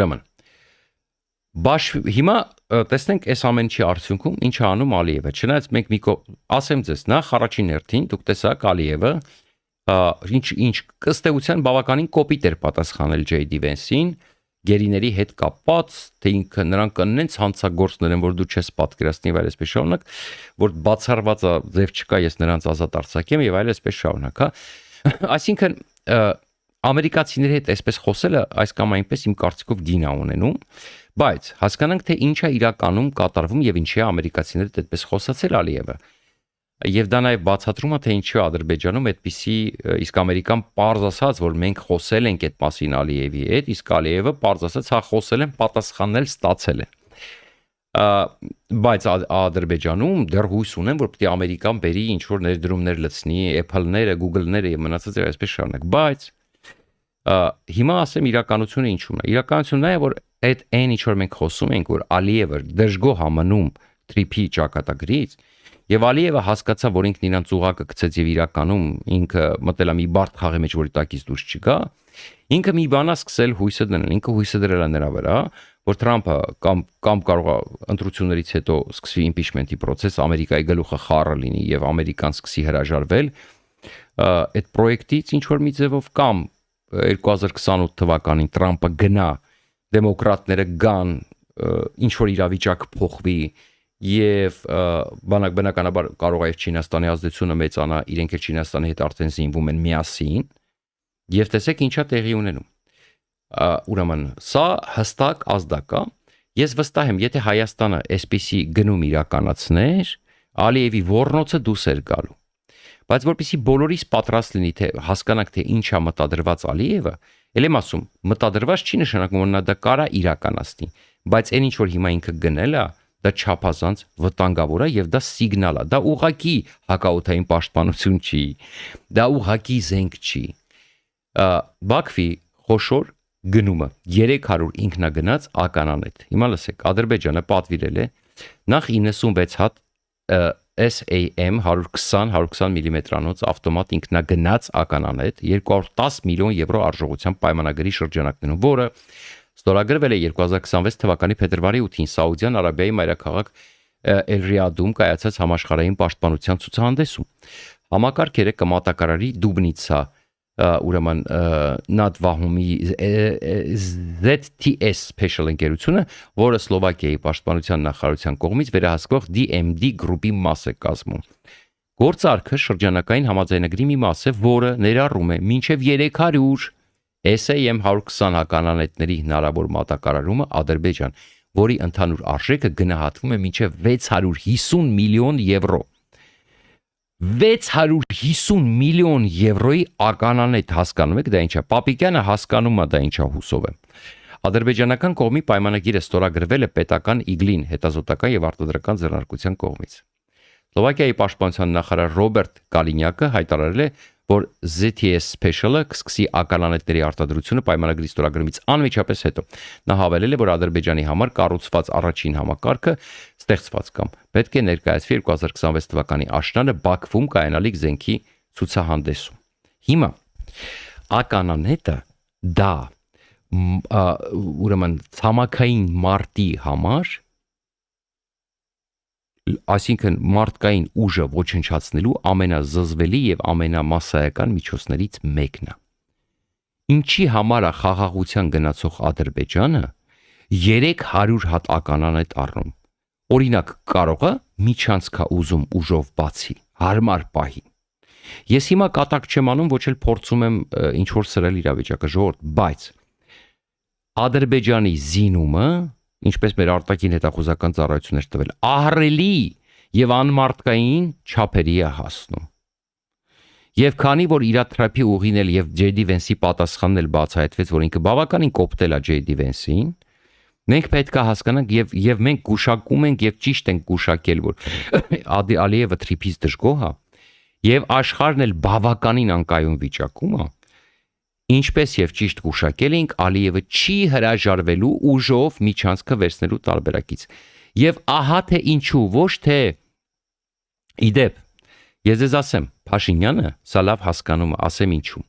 Ուրեմն հիմա տեսնենք այս ամենի արդյունքում ինչ է անում Ալիևը։ Չնայած մենք ասեմ ձեզ, նախ առաջին հերթին դուք տեսաք Ալիևը ինչ ըստ բավականին կոպիտ էր պատասխանել J.D. Vance-ին, գերիների հետ կապված, թե ինքը նրանք կնենց հանցագործներ են, որ դու չես պատկերացնի եւ այսպես շարունակ, որ բացառված ձև չկա, ես նրանց ազատ արձակեմ եւ այսպես շարունակ, հա։ Այսինքն ամերիկացիների հետ այսպես խոսելը այս կամ այնպես իմ կարծիքով գին է ունենում, բայց հասկանանք թե ինչ է իրականում կատարվում եւ ինչի է ամերիկացիների հետ այդպես խոսացել Ալիևը։ Եվ դա նաև բացատրում է թե ինչու Ադրբեջանում այդպիսի իսկ Ամերիկան պարզ ասաց, որ մենք խոսել ենք այդ մասին Ալիևի հետ, իսկ Ալիևը պարզ ասաց, հա խոսել են, պատասխաննել ստացել են։ Բայց Ադրբեջանում դեռ հույս ունեն, որ պետք է Ամերիկան բերի ինչ որ ներդրումներ լցնի, Apple-ները, Google-ները եւ մնացածը այսպես շարունակ։ Բայց հիմա ասեմ իրականությունը ինչու՞ն է։ Իրականությունն է, որ այդ այն ինչ որ մենք խոսում ենք, որ Ալիևը դժգոհ համնում TRIP-ի ճակատագրից, եւ Ալիևը հասկացավ, որ ինքն իրանց ուղակը գցեց եւ իրականում ինքը մտել է մի բարդ խաղի մեջ, որի տակից դուրս չգա, ինքը մի բան է սկսել հույսը դնել, ինքը հույսը դրել է նրա վրա, որ Թրամփը կամ կարող է ընտրություններից հետո սկսվի իմպիչմենտի process, Ամերիկայի գլուխը խառը լինի եւ Ամերիկան սկսի հրաժարվել այդ պրոյեկտից ինչ որ մի ձևով, կամ 2028 թվականին Թրամփը գնա, դեմոկրատները գան, ինչ որ իրավիճակ փոխվի եւ բնականաբար կարող է Չինաստանի ազդեցությունը մեծանա, իրենք էլ Չինաստանի հետ արդեն զինվում են միասին եւ տեսեք ինչա տեղի ունենում։ Ուրեմն սա հստակ ազդակ է։ Ես վստահ եմ, եթե Հայաստանը այսպիսի գնում իրականացներ, Ալիևի ոռնոցը դուրս էր գալու։ Բայց որպեսզի բոլորիս պատրաստ լինի թե հասկանանք թե ինչ է մտադրված Ալիևը, ել եմ ասում, մտադրված չի նշանակում որ նա դա կարա իրականացնի, բայց այն ինչ որ հիմա ինքը գնել է, դա չափազանց վտանգավոր է եւ դա սիգնալ է, դա ուղղակի հակաօդային պաշտպանություն չի, դա ուղղակի զենք չի։ Բաքվի խոշոր գնումը 300 ինքնագնաց ականանետ։ Հիմա լսեք, Ադրբեջանը պատվիրել է նախ 96 հատ SAM 120 մմ-անոց ավտոմատ ինքնագնաց ականանետ 210 միլիոն եվրո արժողությամբ պայմանագրի շրջանակներում, որը ստորագրվել է 2026 թվականի փետրվարի 8-ին Սաուդյան Արաբիայի մայրաքաղաք Էլ-Ռիադում կայացած համաշխարհային պաշտպանության ցուցահանդեսում։ Համակարգերը կմատակարարի Դուբնիցա, ուրեմն Նադվահումի ZTS Special ընկերությունը, որը Սլովակիայի պաշտպանության նախարարության կողմից վերահսկվող DMD գրուպի մաս է կազմում։ Գործարքը շրջանակային համաձայնագրի մի մաս է, որը ներառում է մինչև 300 SAM 120 հականանետների հնարավոր մատակարարումը Ադրբեջան, որի ընդհանուր արժեքը գնահատվում է մինչև 650 միլիոն եվրո։ 650 միլիոն եվրոյի ականանետ հասկանում եք դա ինչա։ Պապիկյանը հասկանում է դա ինչա հուսով եմ։ Ադրբեջանական կողմի պայմանագիրը ստորագրվել է պետական Իգլին հետազոտական եւ արտադրական ձեռնարկության կողմից։ Սլովակիայի պաշտպանության նախարար Ռոբերտ Կալինյակը հայտարարել է, որ ZTS Special-ը կսկսի ականանետների արտադրությունը պայմանագրի ստորագրումից անմիջապես հետո։ Նա հավելել է, որ Ադրբեջանի համար կառուցված առաջին համակարգը ստեղծված կամ պետք է ներկայացվի 2026 թվականի աշնանը Բաքվում կայանալիք զենքի ցուցահանդեսում։ Հիմա ականանետը դա ուրեմն ցամաքային մարտի համար, այսինքն մարդկային ուժը ոչնչացնելու ամենազզվելի եւ ամենամասսայական միջոցներից մեկն է։ Ինչի համար է խաղաղության գնացող Ադրբեջանը 300 հատ ականանետ առնում։ Օրինակ կարող է միջանցքա ուզում ուժով բացի, հարմար պահի։ Ես հիմա կատակ չեմ անում, ոչ էլ փորձում եմ ինչ որ սրել իրավիճակը ժողովուրդ, բայց Ադրբեջանի զինումը, ինչպես մեր արտաքին հետախուզական ծառայություններ տվել, ահռելի եւ անմարտկային չափերի է հասնում։ Եվ քանի որ իր թրափի ուղին էլ եւ J.D. Vance-ի պատասխանն էլ բացահայտվեց, որ ինքը բավականին կոպտել է J.D. Vance-ին, մենք պետք է հասկանանք եւ մենք գուշակում ենք եւ ճիշտ ենք գուշակել, որ Ալիևը TRIP-ից դժգոհ է եւ աշխարհն էլ բավականին անկայուն վիճակում է։ Ինչպես եւ ճիշտ գուշակել ենք, Ալիևը չի հրաժարվելու ուժով միջանցքը վերցնելու տարբերակից։ Եվ ահա թե ինչու, ոչ թե իդեպ, ես ձեզ ասեմ, Փաշինյանը սա լավ հասկանում է, ասեմ ինչու։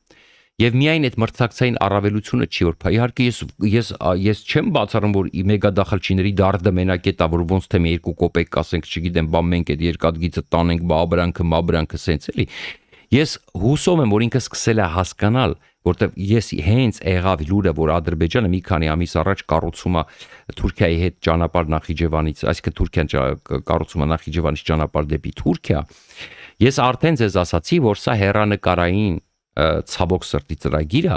Եվ միայն այդ մրցակցային առավելությունը չի, որ իհարկե ես չեմ բացառում, որ մեգադախլչիների դարդը մենակ է, որ ոնց թե մի 2 կոպեկ ասենք, չգիտեմ, բա մենք այդ երկաթգիծը տանենք, մաբրանքը սենց էլի։ Ես հուսով եմ, որ ինքը սկսել է հասկանալ, որտեվ ես հենց եղավ լուրը, որ Ադրբեջանը մի քանի ամիս առաջ կառուցում է Թուրքիայի հետ ճանապարհ Նախիջևանից, այսինքն Թուրքիան կառուցում է Նախիջևանից ճանապարհ դեպի Թուրքիա։ Ես արդեն ձեզ ասացի, որ սա հեռանկարային ցավոք սրտի ծրագիր է,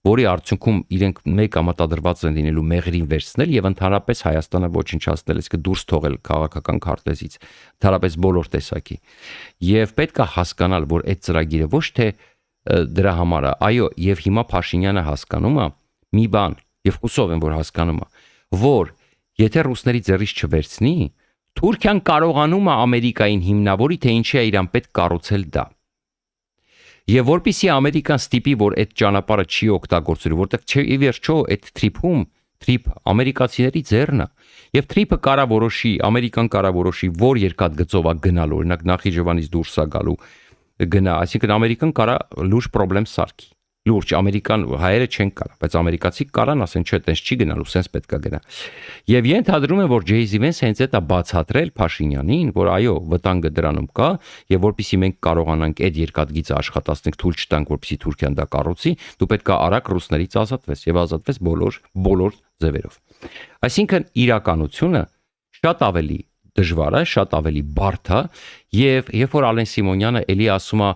որի արդյունքում իրենք մեկ ամատադրված են լինելու մեղրին վերցնել եւ ընդհանրապես Հայաստանը ոչնչացնել, իսկ դուրս թողել քաղաքական քարտեզից, ընդհանրապես բոլոր տեսակի։ Եվ պետք է հասկանալ, որ այդ ծրագիրը ոչ թե դրա համար է, այո, եւ հիմա Փաշինյանը հասկանում է մի բան, եւ հուսով եմ, որ հասկանում է, որ եթե ռուսների ձեռից չվերցնի, Թուրքիան կարողանում է Ամերիկային հիմնավորի, թե ինչի է իրան պետք կառուցել դա։ Եվ որpիսի Ամերիկան ստիպի, որ այդ ճանապարհը չի օգտագործելու, որտեղ չէ ի վերջո այդ թրիփ ամերիկացիների ձեռն է։ Եվ թրիփը կարա որոշի, Ամերիկան կարա որոշի, որ երկաթգծով է գնալու, օրինակ Նախիջևանից դուրս է գալու գնա, այսինքն Ամերիկան կարա լուրջ խնդրեմ սարքի։ Լուրջ ամերիկան հայերը չեն կարա, բայց ամերիկացի կարան ասեն, չէ, տես չի գնալու, սենց պետք է գնա։ Եվ ենթադրում եմ, որ J.Z. Vance հենց այդ է բացատրել Փաշինյանին, որ այո, վտանգը դրանում կա, եւ որpիսի մենք կարողանանք այդ երկաթգիծը աշխատացնենք, թույլ չտանք, որpիսի Թուրքիան դա կառուցի, դու պետք է արագ ռուսներից ազատվես եւ ազատվես բոլոր ձևերով։ Այսինքն իրականությունը շատ ավելի դժվար է, շատ ավելի բարդ է, եւ երբ որ Ալեն Սիմոնյանը էլի ասում է,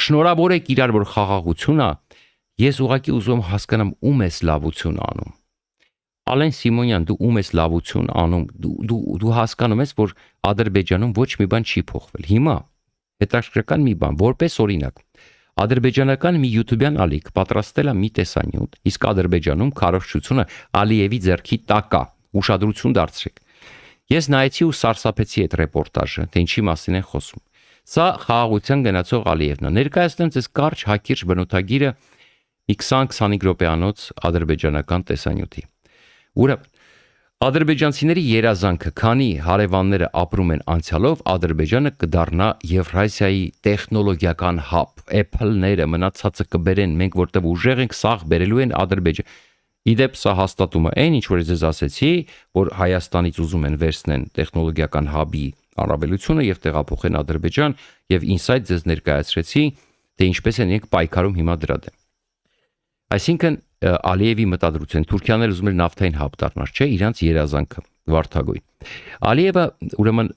շնորհավոր եք իրար, որ խաղաղություն է, ես ուղղակի ուզում եմ հասկանամ ում ես լավություն անում։ Ալեն Սիմոնյան, դու ում ես լավություն անում, դու հասկանում ես, որ Ադրբեջանում ոչ մի բան չի փոխվել։ Հիմա հետաքրքրական մի բան, որպես օրինակ, ադրբեջանական մի յութուբյան ալիք պատրաստել է մի տեսանյութ, իսկ Ադրբեջանում քարոզչությունը Ալիևի ձեռքի տակ է, ուշադրություն դարձրեք։ Ես նայեցի ու սարսափեցի այդ ռեպորտաժը, թե ինչի մասին են խոսում։ Սա խաղաղության գնացող Ալիևն է։ Ներկայացնեմ ձեզ կարճ հակիրճ բնութագիրը մի 20-25 րոպեանոց ադրբեջանական տեսանյութի։ Ուրեմն ադրբեջանցիների երազանքը, քանի հարևանները ապրում են անցյալով, Ադրբեջանը կդառնա Եվրասիայի տեխնոլոգիական հաբ, Apple-ները մնացածը կբերեն, մենք որտեղ ուժեղ ենք, սաղ բերելու են Ադրբեջան։ Իդեպ սա հաստատում է այն, ինչ որ ես ասեցի, որ Հայաստանից ուզում են վերցնեն տեխնոլոգիական հաբի առավելությունը եւ տեղափոխեն Ադրբեջան, եւ ինսայդ ձեզ ներկայացրեցի, թե ինչպես են իրենք պայքարում հիմա դրա դեմ։ Այսինքն Ալիևի մտադրության Թուրքիաները ուզում են նավթային հաբ դառնալ, չէ, իրանց երազանքը վարդագույն։ Ալիևը ուրեմն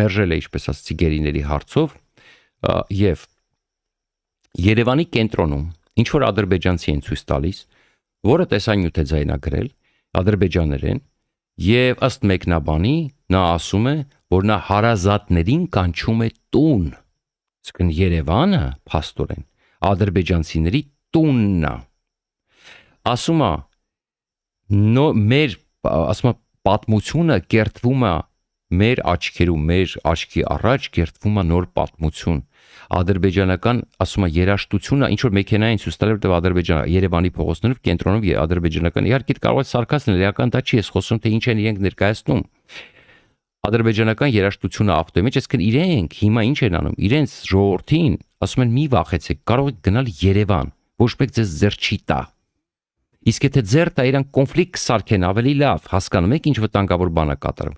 մերժել է, ինչպես ասացի, գերիների հարցով եւ Երևանի կենտրոնում ինչ որ ադրբեջանցի են ցույց տալիս, որը տեսանյութ է ձայնագրել ադրբեջաներեն եւ ըստ մեկնաբանի նա ասում է, որ նա հարազատներին կանչում է տուն։ Իսկն Երևանը փաստորեն ադրբեջանցիների տունն է։ Ասում է ասում է պատմությունը կերտվում է մեր աչքերում, մեր աչքի առաջ կերտվում է նոր պատմություն։ Ադրբեջանական, ասում է, երաժշտությունը, ինչ որ մեքենային ցույց տալու, որտեղ Ադրբեջանը Երևանի փողոցներով կենտրոնում ադրբեջանական, իհարկե կարող է սարկասմ լինել, իրական դա չի, ես խոսում թե ինչ են իրենք ներկայացնում։ Ադրբեջանական երաժշտությունը ապտոյի մեջ, այսինքն իրենք հիմա ինչ են անում, իրենց ժողովրդին ասում են մի վախեցեք, կարող եք գնալ Երևան, ոչ մեկ ձեզ ձեռ չի տա։ Իսկ եթե ձեռ տա, իրանք կոնֆլիկտ սարքեն ավելի լավ, հասկանում եք ինչ վտանգավոր բան է կատարում։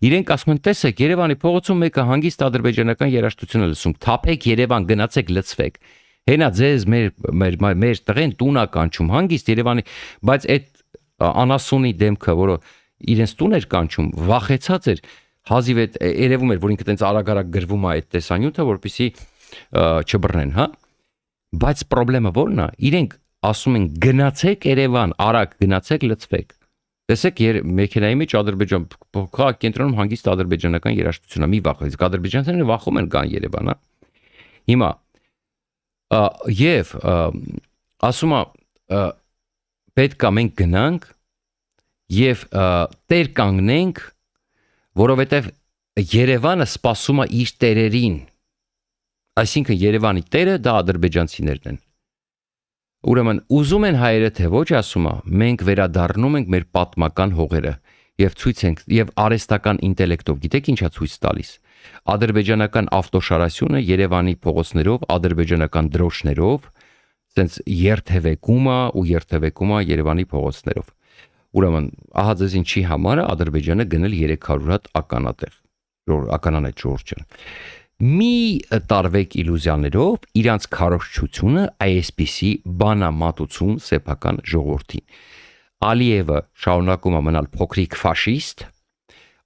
Իրենք ասում են, տեսեք, Երևանի փողոցում մեկը հանգիստ ադրբեջանական երաժշտություն է լսում, թափեք Երևան, գնացեք, լցվեք։ Հենա ձեզ մեր տղեն տուն է կանչում, հանգիստ Երևանի, բայց այդ անասունի դեմքը, որը իրենց տուն էր կանչում, վախեցած էր, հազիվ այդ երևում էր, որ ինքը տենց արագ-արագ գրվում է այդ տեսանյութը, որպեսզի չբռնեն, հա։ Բայց խնդրեմը ո՞րն է։ Իրենք ասում են գնացեք Երևան, արագ գնացեք, լցվեք։ Տեսեք, մեքենայի մեջ Ադրբեջան քաղաք կենտրոնում հանգիստ ադրբեջանական երաժշտություն է, մի վախեցեք, ադրբեջանցիները վախում են գան Երևան, հա։ Հիմա եւ ասում է պետք է մենք գնանք եւ տեր կանգնենք, որովհետեւ Երևանը սպասում է իր տերերին։ Այսինքն Երևանի տերը դա ադրբեջանցիներն են։ Ուրեմն ուզում են հայերը թե ոչ, ասում է, մենք վերադառնում ենք մեր պատմական հողերը եւ ցույց ենք եւ արհեստական ինտելեկտով, գիտեք ինչա ցույց տալիս։ Ադրբեջանական ավտոշարասյունը Երևանի փողոցներով, ադրբեջանական դրոշներով, Սենց երթևեկումը ու երթևեկումը Երևանի փողոցներով։ Ուրեմն, ահա ձեզ ինչի համար է Ադրբեջանը գնել 300 հատ ականատեղ։ Ականանետ Ժորժ ջան։ Մի տարվեք իլյուզիաներով իրանց քարոզչությունը այսպիսի բանամատուցում սեփական ժողովրդին։ Ալիևը շարունակում է մնալ փոքրիկ ֆաշիստ,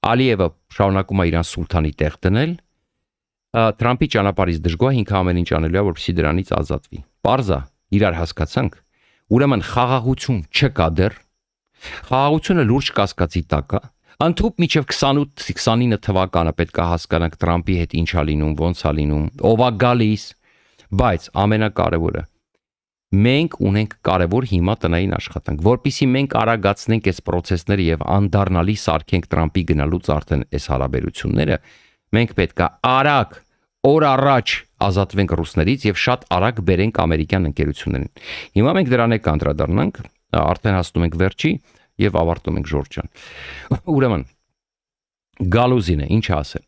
Ալիևը շարունակում է իրան սուլթանի տեղ դնել, Թրամփի ճանապարհից դժգոհ ինքը ամեն ինչ անելու է, որպեսզի դրանից ազատվի։ Պարզա, իրար հասկացանք, ուրեմն խաղաղություն չկա դեռ, խաղաղությունը լուրջ կասկածի տակ է, ընդհուպ մինչև 28-29 թվականը պետք է հասկանանք Թրամփի հետ ինչ է լինում, ոնց է լինում, ով է գալիս, բայց ամենակարևորը մենք ունենք կարևոր հիմա տնային աշխատանք, որpիսի մենք արագացնենք այս process-ները եւ անդառնալի սարքենք Թրամփի գնալուց արդեն այս հարաբերությունները, մենք պետք է արագ օր առաջ ազատվենք ռուսներից եւ շատ արագ բերենք ամերիկյան ընկերություններին։ Հիմա մենք դրան է կանդրադառնանք, արդեն հասնում ենք վերջի եւ ավարտում ենք Ժորժ ջան։ Ուրեմն Գալուզինը ինչ ասել։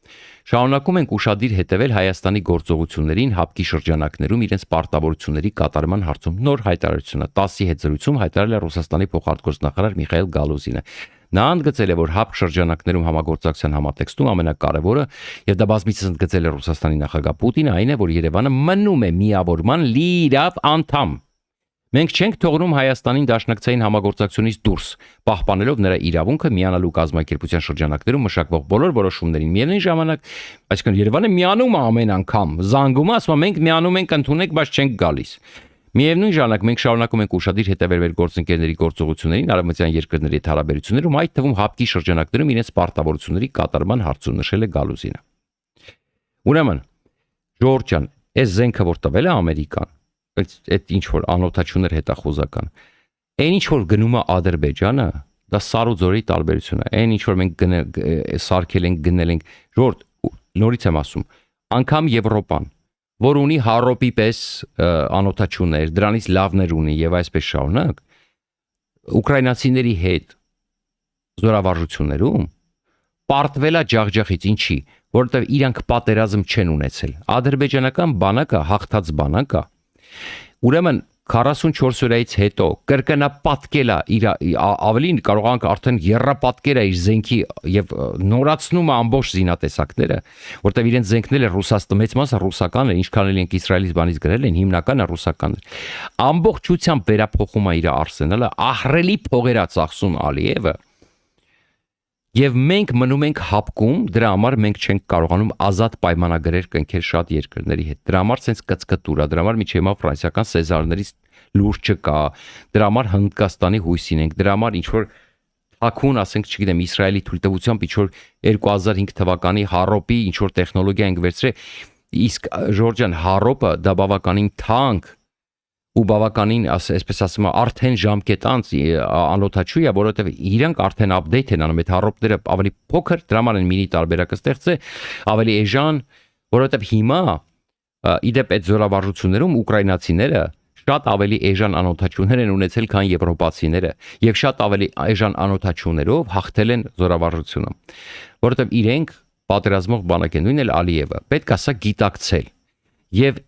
Շարունակում ենք ուշադիր հետևել Հայաստանի գործողություններին հապկի շրջանակներում իրենց պարտավորությունների կատարման հարցում։ Նոր հայտարարությունը 10-ի հետ զրույցում հայտարարել է Ռուսաստանի փոխարտգործնախարար Միխայել Գալուզինը։ Նա ընդգծել է, որ հապկ շրջանակներում համագործակցության համատեքստում ամենակարևորը եւ դա բազմիցս ընդգծել է Ռուսաստանի նախագահ Պուտինը, այն է, որ Երևանը մնում է միավորման լիիրավ անդամ։ Մենք չենք թողնում Հայաստանին դաշնակցային համագործակցությունից դուրս, պահպանելով նրա իրավունքը միանալու կազմակերպության շրջանակներում մշակվող բոլոր որոշումներին։ Միևնույն ժամանակ, այսինքն Երևանը միանում է ամեն անգամ, զանգում է, ասում է մենք միանում ենք, ընդունեք, բայց չենք գալիս։ Միևնույն ժամանակ մենք շարունակում ենք ուշադիր հետևել մեր գործընկերների գործողություններին արևմտյան երկրների հետ հարաբերություններում, այդ թվում հապկի շրջանակներում իրենց պարտավորությունների կատարման հարցում նշել է Գալուզինը։ Ուրեմն, Ժորժ ջան, այս զենքը որ տվել է Ամերիկան, այդ ինչ որ անօթաչուներ հետախուզական, այն ինչ որ գնում է Ադրբեջանը, դա սար ու ձորի տարբերություն է։ Այն ինչ որ մենք սարքել ենք, գնել ենք, Ժորժ, նորից եմ ասում, անգամ Եվրոպան, որ ունի հարոպի պես անօթաչուներ, դրանից լավներ ունի եւ այսպես շարունակ, ուկրաինացիների հետ զորավարժություններում պարտվել է ջախջախից, ինչի, որովհետեւ իրանք պատերազմ չեն ունեցել։ Ադրբեջանական բանակը հաղթած բանակ է։ Ուրեմն 44 օրից հետո կրկնապատկել է իր ավելին կարողանք արդեն երրապատկել է իր զենքի եւ նորացնում է ամբողջ զինատեսակները, որտեղ իրենց զենքները Ռուսաստան մեծ մասը ռուսական է, ինչքան էլ ենք Իսրայելից բանից գրել են, հիմնականը ռուսական է։ Ամբողջությամբ վերափոխում է իր արսենալը, ահռելի փողեր է ծախսում Ալիևը։ Եվ մենք մնում ենք հապկում, դրա համար մենք չենք կարողանում ազատ պայմանագրեր կնքել շատ երկրների հետ։ Դրա համար sense կծկտուր է, դրա համար միջի հիմա ֆրանսիական սեզարներից լուրջ չկա, դրա համար Հնդկաստանի հույսին ենք, դրա համար ինչ որ թաքուն, ասենք, չգիտեմ, Իսրայելի թույլտվությամբ ինչ որ 2005 թվականի հարոպի ինչ որ տեխնոլոգիա ենք վերցրել, իսկ Ժորժ ջան, հարոպը դա բավականին թանկ ու բավականին, այսպես ասում եմ, արդեն ժամկետ անց անօթաչու է, որովհետև իրանք արդեն update են անում, այդ հարոպները ավելի փոքր, դրա համար են մինի տարբերակը ստեղծել, ավելի էժան, որովհետև հիմա իդեպ այդ զորավարժություններում ուկրաինացիները շատ ավելի էժան անօթաչուներ են ունեցել, քան եվրոպացիները, եւ շատ ավելի էժան անօթաչուներով հաղթել են զորավարժությունը, որովհետև իրենք պատերազմող բանակ են, նույնն էլ Ալիևը, պետք է սա գիտակցել։ Եվ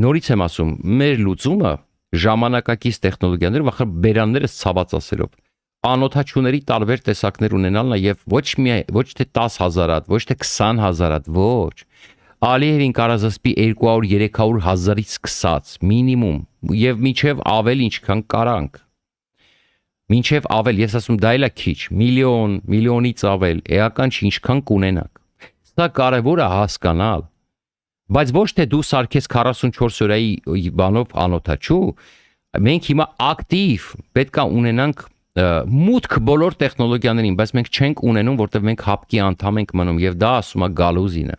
նորից եմ ասում, մեր լուծումը ժամանակակից տեխնոլոգիաներ, վախը բերանները ցաված ասելով, անօթաչուների տարբեր տեսակներ ունենալն է եւ ոչ թե 10,000 հատ, ոչ թե 20,000 հատ, ոչ։ Ալիևին կարազսպի 200-300 հազարից սկսած մինիմում եւ միջև ավել ինչքան կարանք։ Մինչև ավել, ես ասում դա էլ է քիչ, միլիոնից ավել, էական չի ինչքան կունենաք։ Սա կարևոր է հասկանալ։ Բայց ոչ թե դու սարքես 44 օրայի բանով անօթաչու, մենք հիմա ակտիվ պետք է ունենանք մուտք բոլոր տեխնոլոգիաներին, բայց մենք չենք ունենում, որտեղ մենք հապկի անդամ ենք մնում եւ դա ասում է Գալուզինը։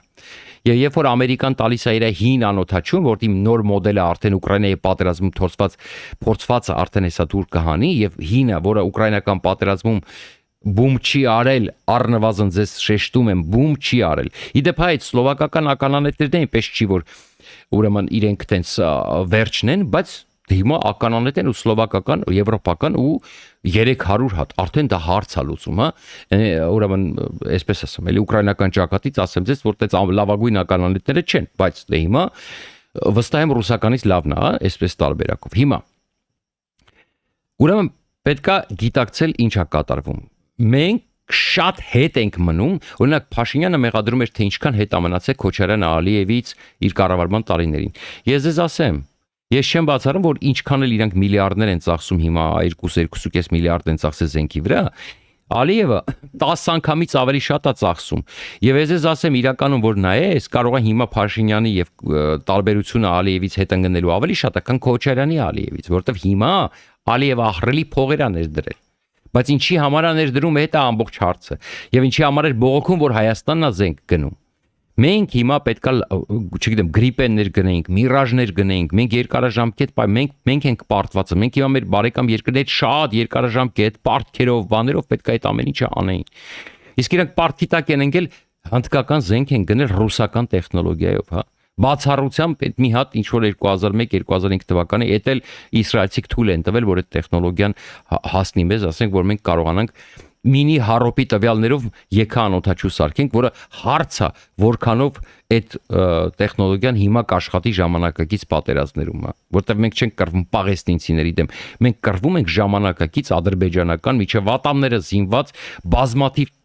Եվ երբ որ Ամերիկան տալիս է իր հին անօթաչուն, որտի նոր մոդելը արդեն Ուկրաինայի պատերազմում փորձված արդեն հեսա դուր կհանի եւ հինը, որը ուկրաինական պատերազմում բում չի արել, առնվազն ձեզ շեշտում եմ, բում չի արել։ Իդեպ այդ սլովակական ականանետերն այնպես չի, որ ուրեմն իրենք տենց վերջն են, բայց հիմա ականանետ են ու սլովակական, եվրոպական ու 300 հատ, արդեն դա հարց է լուծում, հա։ Ուրեմն, այսպես ասեմ, էլի ուկրաինական ճակատից ասեմ ձեզ, որ տենց լավագույն ականանետները չեն, բայց դե հիմա վստահ եմ ռուսականից լավն է, հա, այսպես տարբերակով։ Հիմա Ուրեմն պետքա գիտակցել ինչա կատարվում։ Մենք շատ հետ ենք մնում, օրինակ Փաշինյանը մեղադրում էր թե ինչքան հետ ամնացել Քոչարյան Ալիևից իր կառավարման տարիներին։ Ես ձեզ ասեմ, ես չեմ բացառում, որ ինչքան էլ իրանք միլիարդներ են ծախսում հիմա 2.5 միլիարդ են ծախսել զենքի վրա, Ալիևը 10 անգամից ավելի շատ է ծախսում։ Եվ ես ասեմ իրականում որ նայես, կարող է հիմա Փաշինյանի եւ տարբերությունը Ալիևից հետ ընկնելու ավելի շատ է, քան Քոչարյանի Ալիևից, որովհետեւ հիմա Ալիևը ահռելի փողեր է ներդրել։ Բայց ինչի համար է ներդրում, դա է ամբողջ հարցը։ Եվ ինչի համար է բողոքում, որ Հայաստանն է զենք գնում։ Մենք հիմա պետքա, չգիտեմ, գրիպեններ գնենք, միրաժներ գնենք, մենք երկարաժամկետ, մենք ենք պարտվածը, մենք հիմա մեր բարեկամ երկրների հետ շատ երկարաժամկետ պարտքերով, բաներով պետքա այդ ամեն ինչը անեին։ Իսկ իրանք պարտքի տակ են ընկել հնդկական զենք են գնել ռուսական տեխնոլոգիայով, հա։ Բացառությամբ այդ մի հատ ինչ որ 2001-2005 թվականի էդ էլ իսրայելցիք թույլ են տվել, որ այդ տեխնոլոգիան հասնի մեզ, ասենք, որ մենք կարողանանք մինի հարոպի տվյալներով եկա անօթաչու սարքենք, որը հարց է, որքանով այդ տեխնոլոգիան հիմա կաշխատի ժամանակակից պատերազմներում, որտեղ մենք չենք կռվում պաղեստինցիների դեմ, մենք կռվում ենք ժամանակակից ադրբեջանական միջև ատամները զինված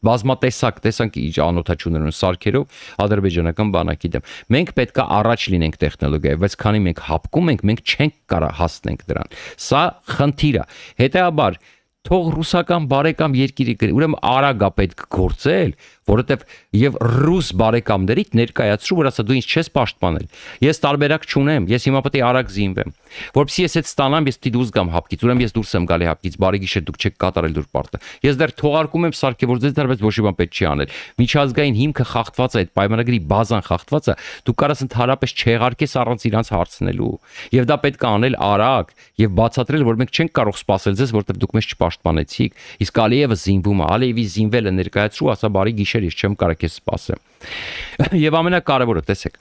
բազմատեսակ տեսանք անօթաչուներուն սարքերով ադրբեջանական բանակի դեմ։ Մենք պետք է առաջ լինենք տեխնոլոգիայով, բայց քանի մենք հապկում ենք, մենք չենք կարող հասնենք դրան։ Սա խնդիր է։ Հետեւաբար թող ռուսական բարեկամ երկիրի գրի, ուրեմն արագ է պետք գործել, որովհետև եւ ռուս բարեկամներից ներկայացրու, որ ասա դու ինձ չես պաշտպանել։ Ես տարբերակ չունեմ, ես հիմա պետք է արագ զինվեմ։ Որպեսզի ես այդ ստանամ, ես դուրս գամ հապկից, ուրեմն ես դուրս եմ գալի հապկից, բարի գիշեր, դուք չեք կատարել դուր պարտը։ Ես դեռ թողարկում եմ սարքե, որ ձեզ դեռ ոչ մի բան պետք չի անել։ Միջազգային հիմքը խախտված է, այդ պայմանագրի բազան խախտված է, դու կարաս ընդհանրապես չեղարկես առանց իրանց հարցնելու։ Եվ դա պետք է անել արագ եւ բացատրել, որ մենք չենք կարող սпасել ձեզ, որովհետև դուք մեզ չպաշտպանեցիք։ Իսկ Ալիևը զինվում է, Ալիևի զինվելը ներկայացրու, ասա բարի գիշեր, ես չեմ կարող քեզ սпасեմ։ Եվ ամենակարևորը, տեսեք,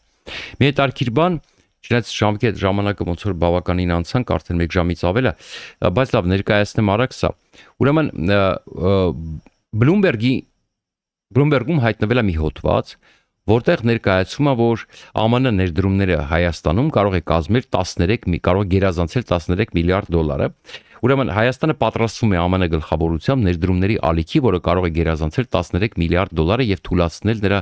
մի հետարքիր բան, չնայած ժամանակը ոնց որ բավականին անցանք, արդեն 1 ժամից ավել է, բայց լավ ներկայացնեմ արագ սա։ Ուրեմն Bloomberg-ում հայտնվել է մի հոդված, որտեղ ներկայացվում է, որ ԱՄՆ ներդրումները Հայաստանում կարող է կազմել 13, կարող է գերազանցել 13 միլիարդ դոլարը։ Ուրեմն Հայաստանը պատրաստվում է ԱՄՆ գլխավորությամբ ներդրումների ալիքի, որը կարող է գերազանցել 13 միլիարդ դոլարը եւ թույլատրել նրա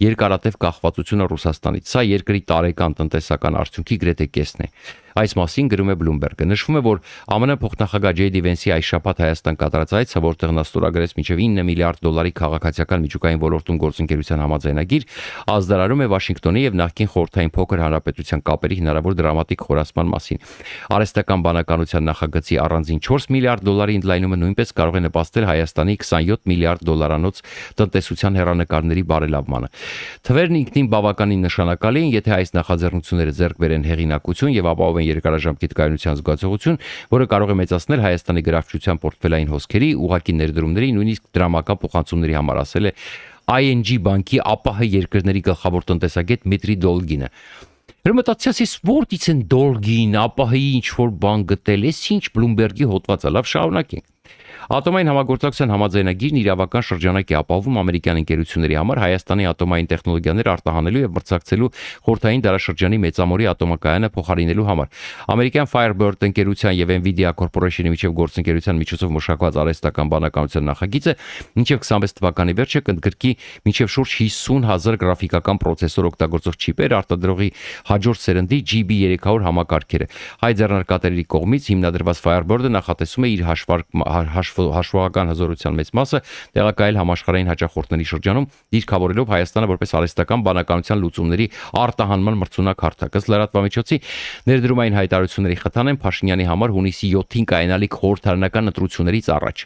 երկարատև կախվածությունը Ռուսաստանից։ Սա երկրի տարեկան տնտեսական արդյունքի գրեթե կեսն է։ Այս մասին գրում է Bloomberg-ը։ Նշվում է, որ ԱՄՆ փոխնախագահ J.D. Vance-ի այս շաբաթ Հայաստան կատարած այցը, որտեղ նա ստորագրեց մինչև 9 միլիարդ դոլարի քաղաքացիական միջուկային ոլորտում գործընկերության համաձայնագիր, ազդարարում է Վաշինգտոնի եւ նախկին խորհրդային փոքր հանրապետության կապերի հնարավոր դրամատիկ խորացման մասին։ Արհեստական բանականության նախագծի առանձին 4 միլիարդ դոլարի ընդլայնումը նույնպես կարող է նպաստել Հայաստանի 27 միլիարդ դոլարանոց տնտեսության հեռանկարների բարելավմանը։ Թվերն ինքնին բավականին նշանակալի են, եթե այս նախաձեռնությունները ձեռք բերեն հեղինակություն եւ ապահովեն երկարաժամկետ կայունության զգացողություն, որը կարող է մեծացնել Հայաստանի գրավչության պորտֆելային հոսքերի, ուղղակի ներդրումների, նույնիսկ դրամական փոխանցումների համար, ասել է ING բանկի ԱՊՀ երկրների գլխավոր տնտեսագետ Դմիտրի Դոլգինը։ Մտածեցի, որտից են Դոլգին, ԱՊՀ-ի ինչ որ բան գտել, էս ինչ Bloomberg-ի հոդվածը, լավ շարունակենք։ Ատոմային համագործակցության համաձայնագիրն իրավական շրջանակ է ապահովում ամերիկյան ընկերությունների համար Հայաստանի ատոմային տեխնոլոգիաներ արտահանելու եւ մրցակցելու խորհրդային դարաշրջանի մեծամորի ատոմակայանը փոխարինելու համար։ Ամերիկյան Firebird ընկերության եւ Nvidia Corporation-ի միջև գործընկերության միջոցով մշակված արհեստական բանականության նախագիծը մինչև 26 թվականի վերջը կընդգրկի մինչև շուրջ 50,000 գրաֆիկական պրոցեսոր օգտագործող չիպեր արտադրողի հաջորդ սերնդի GB300 համակարգերը։ Հայ ձեռնարկատերերի կողմից հիմնադրված Firebird-ը նախատեսում է իր հաշվողական հզորության մեծ մասը տեղակայել համաշխարհային հաճախորդների շրջանում, դիրքավորելով Հայաստանը որպես արհեստական բանականության լուծումների արտահանման մրցունակ հարթակ։ Ըստ լրատվամիջոցի ներդրումային հայտարարությունների խթան են Փաշինյանի համար հունիսի 7-ին կայանալիք խորհրդարանական ընտրություններից առաջ։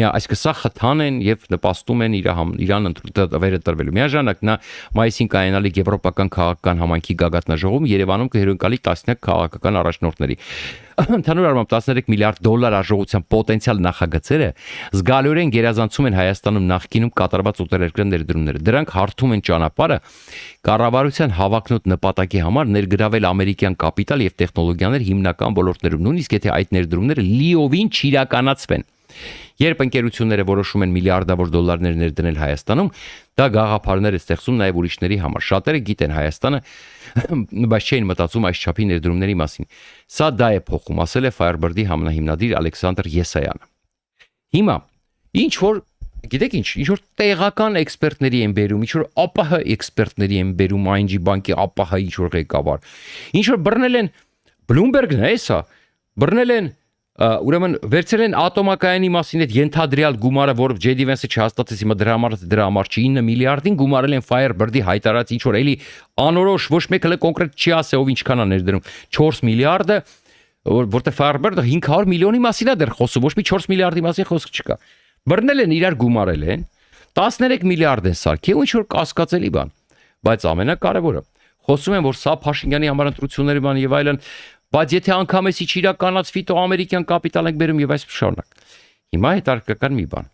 Այսինքն սա խթան են եւ նպաստում են Իրան վերը տրվելու։ Միաժամանակ նա մայիսին կայանալիք եվրոպական քաղաքական համայնքի գագաթնաժողովում Երևանում կհյուրընկալի տասնյակ քաղաքական առաջնորդների։ Ընդհանուր առմամբ 13 միլիարդ դոլար արժողությամբ պոտենցիալ նախագծերը զգալիորեն գերազանցում են Հայաստանում նախկինում կատարված ուտելերկրի ներդրումները։ Դրանք հարթում են ճանապարհը կառավարության հավակնոտ նպատակի համար ներգրավել ամերիկյան կապիտալ եւ տեխնոլոգիաներ հիմնական ոլորտներում, նույնիսկ եթե այդ ներդրումները լիովին չիրականացվեն։ Երբ ընկերությունները որոշում են միլիարդավոր դոլարներ ներդնել Հայաստանում, դա գաղափարներ է ստեղծում նաև ուրիշների համար։ Շատերը գիտեն Հայաստանը, բայց չէին մտածում այս չափի ներդրումների մասին։ Սա դա է փոխում, ասել է Firebird-ի համանահիմնադիր Ալեքսանդր Եսայանը։ Հիմա ինչ որ գիտեք ինչ որ տեղական էքսպերտների են բերում, ինչ որ ԱՊՀ էքսպերտների են բերում, ING բանկի ԱՊՀ ինչ որ ղեկավար։ Ինչ որ բռնել են Bloomberg-ն է սա, բռնել են ուրեմն վերցրել են ատոմակայանի մասին այդ ենթադրյալ գումարը, որը JD Vance-ը չհաստատեց, հիմա դրա համար չի 9 միլիարդին գումարել են Firebird-ի հայտարարած ինչ որ էլի անորոշ ոչ մեկը էլ կոնկրետ չի ասել ով ինչքան է ներդրում 4 միլիարդը, որտեղ Firebird-ը 500 միլիոնի մասին է դեռ խոսում, ոչ մի 4 միլիարդի մասին խոսք չկա։ Բռնել են իրար գումարել են 13 միլիարդ են սարքել, ինչ որ կասկածելի բան, բայց ամենակարևորը խոսում են որ սա Փաշինյանի համար ընտրությունների բան եւ այլն, բայց եթե անգամ էսի չիրականացվի, તો ամերիկյան կապիտալ ենք բերում եւ այս շարունակ։ Հիմա հետարքական մի բան։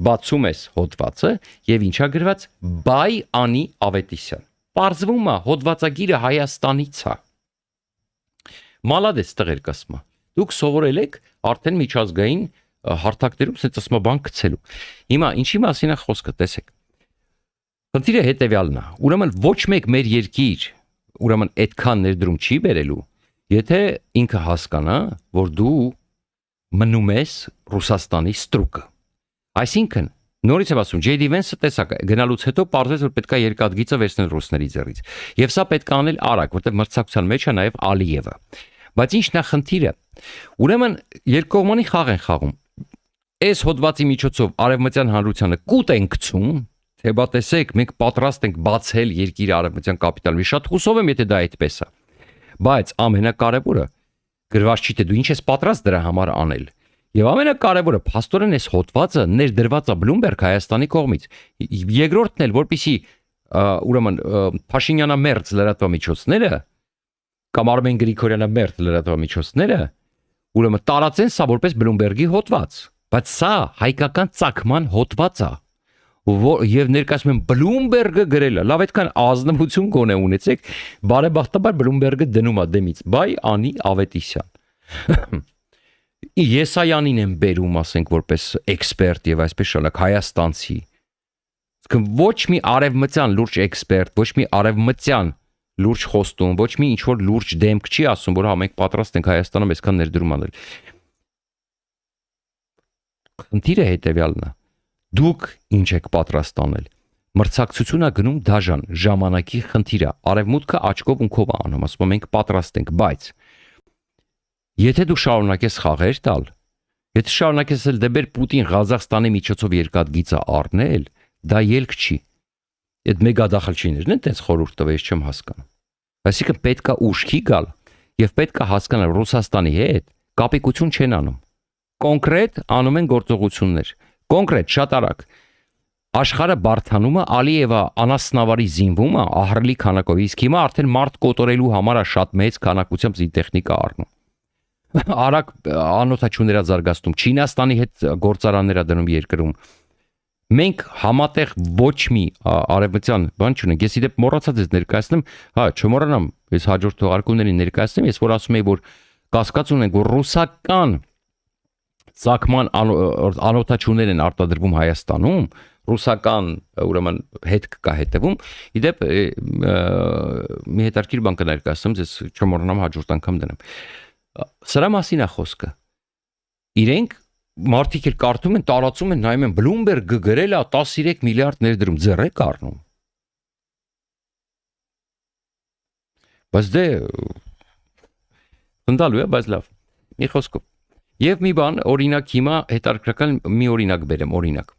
Բացում ես հոդվածը եւ ինչա գրված Բայ Անի Ավետիսյան։ Պարզվում է հոդվածագիրը Հայաստանից է։ Մալադես տղեր կասма։ Դուք սովորել եք արդեն միջազգային հարթակներում սենց ասма բան գցելու։ Հիմա ինչի մասին է խոսքը, տեսեք։ Խնդիրը հետեւյալն է։ Ուրեմն ոչ մեկ մեր երկիր, ուրեմն այդքան ներդրում չի բերելու, եթե ինքը հասկանա, որ դու մնում ես Ռուսաստանի ստրուկը։ Այսինքն, նորից եմ ասում, JD Vance-ը տեսակ գնալուց հետո պարզեց, որ պետքա երկաթգիծը վերցնել ռուսների ձեռից։ Եվ սա պետք է անել արագ, որտեղ մրցակցության մեջ է նաև Ալիևը։ Բայց ինչն է խնդիրը։ Ուրեմն երկկողմանի խաղ են խաղում։ Այս հոդվածի միջոցով արևմտյան հանրությանը կուտ են գցում, թե բա տեսեք, մենք պատրաստ ենք բացել երկիրը արևմտյան կապիտալի։ Շատ հուսով եմ, եթե դա այդպես է։ Բայց ամենակարևորը գրված չի թե դու ինչ ես պատրաստ դրա համար անել։ Եվ ամենակարևորը փաստորեն այս հոդվածը ներդրված է Bloomberg Հայաստանի կողմից։ Երկրորդն էլ, որպեսի ուրեմն Փաշինյանամերձ լրատվամիջոցները կամ Արմեն Գրիգորյանամերձ լրատվամիջոցները ուրեմն տարածեն սա որպես Bloomberg-ի հոդված, բայց սա հայկական ցակման հոդված է։ Եվ ներկայացնում են Bloomberg-ը գրել է, լավ այդքան ազնվություն գոնե ունեցեք, բարեբախտաբար Bloomberg-ը դնում է դեմից, Բայ Անի Ավետիսյան։ Եսայանին են բերում, ասենք, որպես էքսպերտ եւ այսպես շարունակ հայաստանցի։ Ոչ մի արևմտյան լուրջ էքսպերտ, ոչ մի արևմտյան լուրջ խոստում, ոչ մի ինչ որ լուրջ դեմք չի ասում, որ հա մենք պատրաստ ենք Հայաստանում այսքան ներդրում անել։ Խնդիրը հետեւյալն է։ Դուք ինչ եք պատրաստ անել։ Մրցակցությունն է գնում դաժան, ժամանակի խնդիր է։ Արևմուտքը աչքով ունքով է անում, ասում մենք պատրաստ ենք, բայց եթե դու շարունակես խաղեր տալ, եթե շարունակես էլ դեպեր Պուտին Ղազախստանի միջոցով երկաթգիծը առնել, դա ելք չի։ Այդ մեգադախլ չի ներն, այդպես խորհուրդ տվես չեմ հասկանում։ Այսինքն պետք է ուշքի գալ եւ պետք է հասկանալ Ռուսաստանի հետ կապիկություն չեն անում։ Կոնկրետ անում են գործողություններ։ Կոնկրետ շատ արագ աշխարհը բարթանում է, Ալիևը անասնավարի զինվում է ահռելի քանակով, իսկ հիմա արդեն մարդ կոտորելու համար է շատ մեծ քանակությամբ զինտեխնիկա առնում։ Արագ անօթաչուներ զարգացնում, Չինաստանի հետ գործարաններ դնում երկրում։ Մենք համատեղ ոչ մի արևմտյան բան չունենք։ Ես իդեպ մոռացած ես ներկայացնեմ, հա, չմոռանամ, ես հաջորդ թողարկումներին ներկայացնեմ, ես որ ասում եի, որ կասկած ունենք, որ ռուսական ցակման անօթաչուներ են արտադրվում Հայաստանում, ռուսական ուրեմն հետ կա հետևում։ Իդեպ մի հետաքրքիր բան կներկայացնեմ, ես չմոռանամ հաջորդ անգամ դնեմ։ Սրա մասին է խոսքը։ Իրենք մարդիկ էլ կարդում են, տարածում են, նայում են Bloomberg-ը գրել է 13 միլիարդ ներդրում, ձեռ է կառնում։ Բայց դե ընդալու է, բայց լավ։ Մի խոսքով։ Եվ մի բան, օրինակ հիմա հետաքրքրական մի օրինակ բերեմ, օրինակ։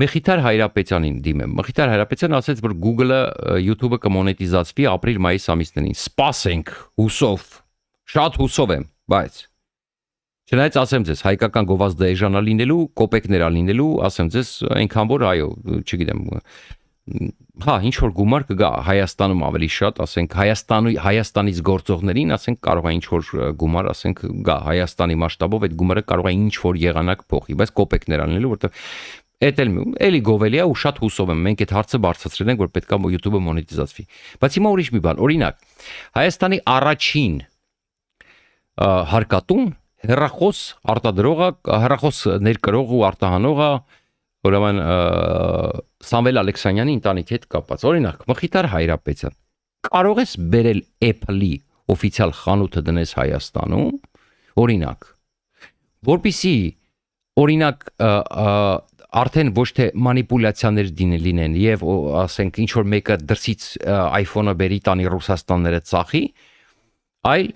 Մեխիթար Հայրապետյանին դիմեմ։ Մեխիթար Հայրապետյանը ասաց, որ Google-ը, YouTube-ը կմոնետիզացվի ապրիլ-մայիս ամիսներին։ Սպասենք, հուսով։ Շատ հուսով եմ, բայց չնայած ասեմ ձեզ, հայկական գովազդը էժանա լինելու, կոպեկներա լինելու, ասեմ ձեզ, այնքան որ այո, չգիտեմ, հա, ինչ որ գումար կգա Հայաստանում ավելի շատ, ասենք Հայաստանից գործողներին, ասենք կարող է ինչ որ գումար, ասենք գա Հայաստանի մասշտաբով այդ գումարը կարող է ինչ որ եղանակ փոխի, բայց կոպեկներա լինելու, որտեղ Էդ էլի գովելի է ու շատ հուսով եմ, մենք այդ հարցը բարձրացրել ենք, որ պետք է YouTube-ը մոնետիզացվի։ Բայց հիմա ուրիշ մի բան, օրինակ, Հայաստանի առաջին հարկատուն հեռախոս արտադրողը, հեռախոս ներկրող ու արտահանողը ուրեմն Սամվել Ալեքսանյանի ընտանիքի հետ կապված։ Օրինակ, Մխիթար Հայրապետյան, կարող ես բերել Apple-ի օֆիցիալ խանութը դնես Հայաստանում, օրինակ, որպեսզի օրինակ արդեն ոչ թե մանիպուլյացիաներ լինեն եւ ասենք ինչ որ մեկը դրսից iPhone-ը բերի տանի Ռուսաստանները ծախի, այլ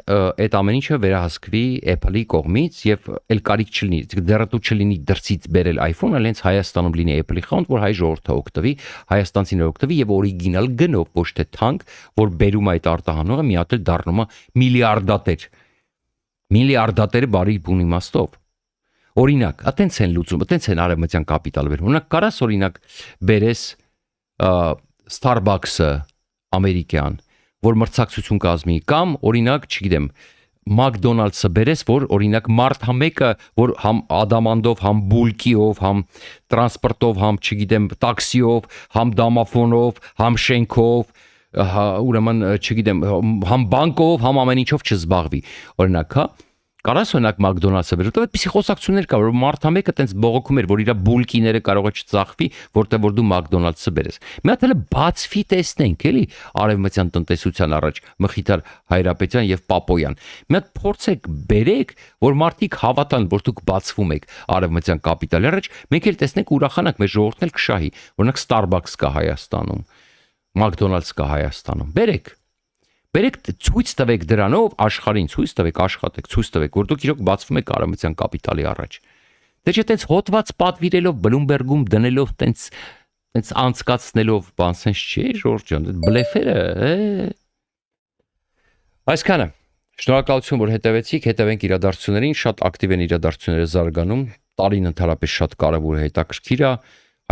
այդ ամեն ինչը վերահսկվի Apple-ի կողմից եւ էլ կարիք չլինի, դեռատու չլինի դրսից բերել iPhone-ը, հենց Հայաստանում լինի Apple-ի խանութ, որ հայ ժողովուրդը օգտվի, հայաստանցիները օգտվի եւ օրիգինալ գնով, ոչ թե թանկ, որ բերում այդ արտահանողը մի հատ էլ դառնում է միլիարդատեր բարի բուն իմաստով։ Օրինակ, այտենց են լուծում, այտենց են արևմտյան կապիտալ վերում։ Օրինակ, կարաս օրինակ բերես Starbucks-ը ամերիկյան, որ մրցակցություն կազմի, կամ օրինակ, չգիտեմ, McDonald's-ը բերես, որ օրինակ մարդ համեկը, որ համ ադամանդով, համ բուլկիով, համ տրանսպորտով, համ չգիտեմ, տաքսիով, համ դամաֆոնով, համ շենքով, ուրեմն չգիտեմ, համ բանկով, համ ամեն ինչով չզբաղվի։ Օրինակ, հա Կարաս օրինակ McDonald's-ը բերել, այդպիսի խոսակցություններ կա, որ մարդ համեկը տենց բողոքում էր, որ իր բուլկիները կարող է չծախվի, որտեղ որ դու McDonald's-ը բերես։ Մի հատ էլ բացվի տեսնենք, էլի, արևմտյան տնտեսության առաջ, Մխիթար Հայրապետյան եւ Պապոյան։ Մի հատ փորձեք բերեք, որ մարդիկ հավատան, որ դուք բացվում եք արևմտյան կապիտալի առաջ, մենք էլ տեսնենք ուրախանանք, մեր ժողովուրդն էլ կշահի, օրինակ Starbucks կա Հայաստանում, McDonald's կա Հայաստանում։ Բերեք ցույց տվեք դրանով աշխարհին, ցույց տվեք, աշխատեք, ցույց տվեք, որ դուք իրոք բացվում եք արևմտյան կապիտալի առաջ։ Դե չէ, տենց հոտված պատվիրելով Bloomberg-ում դնելով, տենց անցկացնելով, բան sense չի, Ժորժ ջան, բլեֆերը, Այսքանը։ Շնորհակալություն, որ հետևեցիք, հետևենք իրադարձություններին, շատ ակտիվ են իրադարձությունները զարգանում, տարին ընդհանրապես շատ կարևոր է, հետաքրքիր է,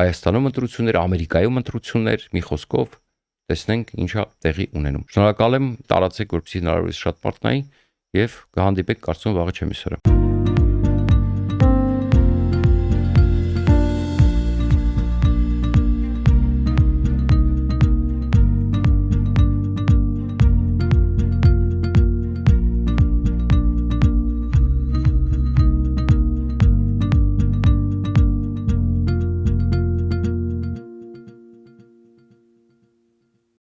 Հայաստանում ընտրություններ, Ամերիկայում ընտրություններ, մի խոսքով տեսնենք ինչա տեղի ունենում։ Շնորհակալ եմ, տարածեք, որպեսզի հնարավորինս շատ մարդ նայի եւ կհանդիպեք կարծում վաղը չեմիսօրը։